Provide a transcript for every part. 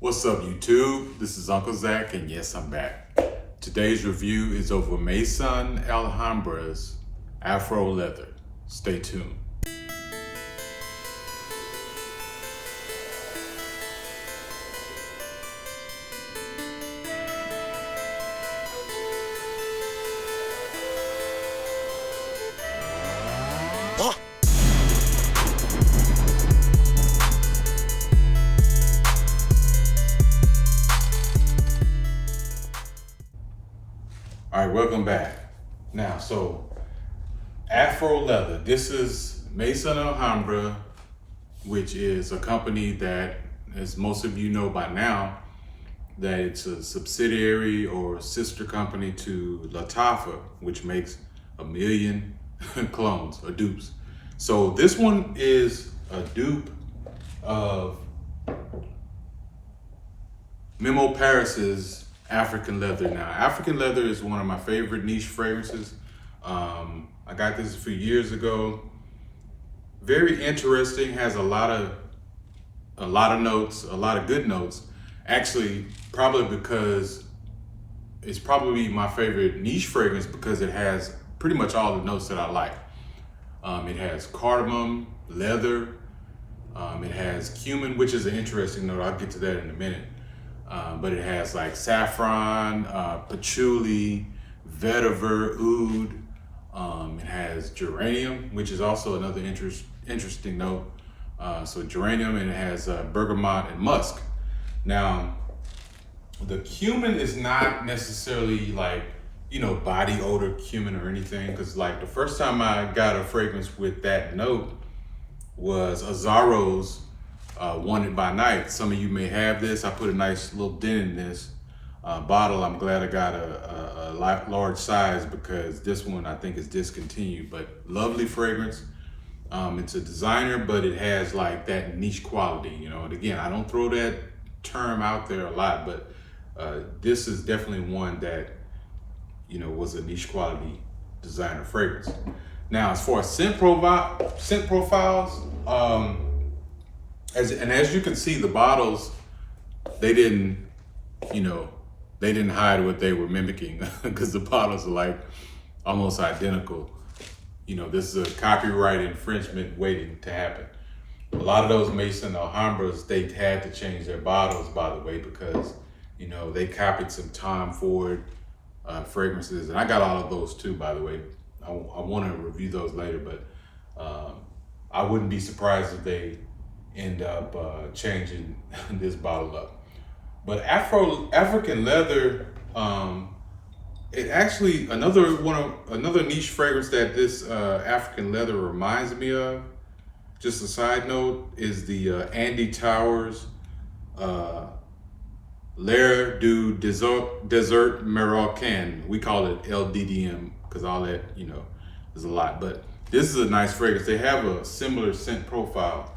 What's up, YouTube? This is Uncle Zach, and yes, I'm back. Today's review is over Maison Alhambra's Afro Leather. Stay tuned. All right, welcome back. Now, so Afro Leather. This is Maison Alhambra, which is a company that, as most of you know by now, that it's a subsidiary or sister company to Latafa, which makes 1 million clones or dupes. So this one is a dupe of Memo Paris's African Leather. Now, African Leather is one of my favorite niche fragrances. I got this a few years ago. Very interesting, has a lot of notes, a lot of good notes. Actually, probably because it's probably my favorite niche fragrance because it has pretty much all the notes that I like. It has cardamom, leather, it has cumin, which is an interesting note. I'll get to that in a minute. But it has like saffron, patchouli, vetiver, oud. It has geranium, which is also another interesting note. So geranium, and it has bergamot and musk. Now, the cumin is not necessarily like, body odor cumin or anything, because like the first time I got a fragrance with that note was Azzaro's Wanted by Night. Some of you may have this. I put a nice little dent in this bottle. I'm glad I got a large size because this one I think is discontinued, but lovely fragrance. It's a designer, but it has like that niche quality, and again, I don't throw that term out there a lot, but this is definitely one that, was a niche quality designer fragrance. Now, as far as scent profiles, as you can see, the bottles, they didn't hide what they were mimicking because the bottles are like almost identical. This is a copyright infringement waiting to happen. A lot of those Maison Alhambras, they had to change their bottles, by the way, because, they copied some Tom Ford fragrances, and I got all of those too, by the way. I want to review those later, but I wouldn't be surprised if they end up changing this bottle up. But African Leather, it actually another niche fragrance that this African Leather reminds me of. Just a side note is the Andy Towers L'air du Désert Marocain. We call it LDDM because all that is a lot. But this is a nice fragrance. They have a similar scent profile.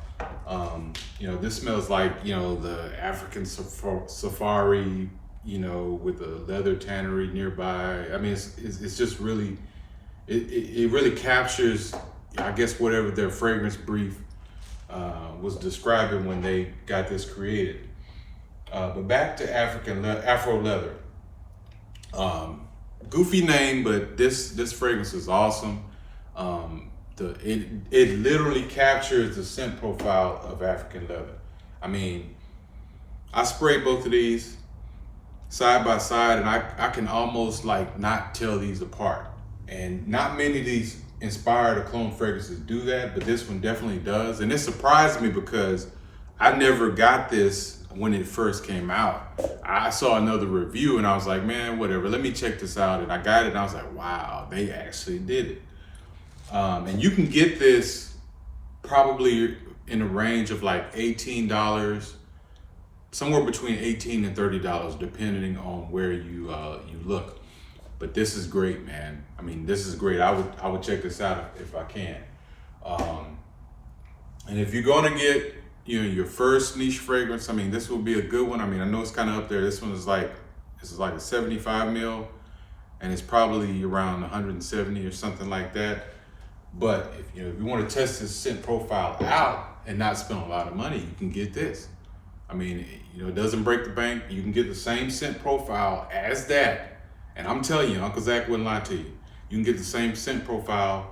This smells like, the African safari, with a leather tannery nearby. I mean, it's just really, it really captures, I guess, whatever their fragrance brief was describing when they got this created. But back to Afro Leather. Goofy name, but this fragrance is awesome. It literally captures the scent profile of African Leather. I mean, I sprayed both of these side by side, and I can almost like not tell these apart. And not many of these inspired or clone fragrances do that, but this one definitely does. And it surprised me because I never got this when it first came out. I saw another review and I was like, man, whatever, let me check this out. And I got it and I was like, wow, they actually did it. And you can get this probably in a range of like $18, somewhere between $18 and $30, depending on where you look. But this is great, man. I mean, this is great. I would check this out if I can. And if you're gonna get your first niche fragrance, I mean, this will be a good one. I mean, I know it's kind of up there. This is like a 75 mil, and it's probably around 170 or something like that. But if you want to test this scent profile out and not spend a lot of money, you can get this. I mean, you know, it doesn't break the bank. You can get the same scent profile as that. And I'm telling you, Uncle Zach wouldn't lie to you. You can get the same scent profile.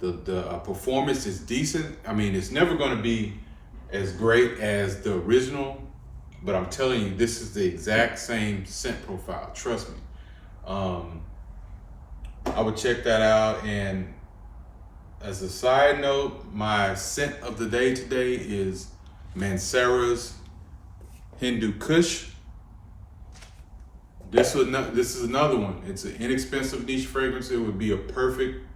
The performance is decent. I mean, it's never going to be as great as the original, but I'm telling you, this is the exact same scent profile. Trust me. I would check that out. And as a side note, my scent of the day today is Mancera's Hindu Kush. This is another one. It's an inexpensive niche fragrance. It would be a perfect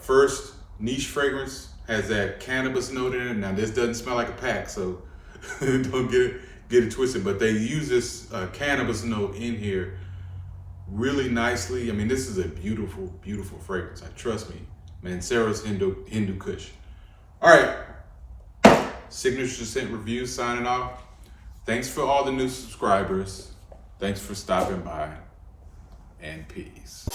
first niche fragrance. Has that cannabis note in it. Now this doesn't smell like a pack, so don't get it twisted. But they use this cannabis note in here really nicely. I mean, this is a beautiful, beautiful fragrance. Trust me. Mancera's Hindu Kush. All right, Signature Scent Review signing off. Thanks for all the new subscribers. Thanks for stopping by, and peace.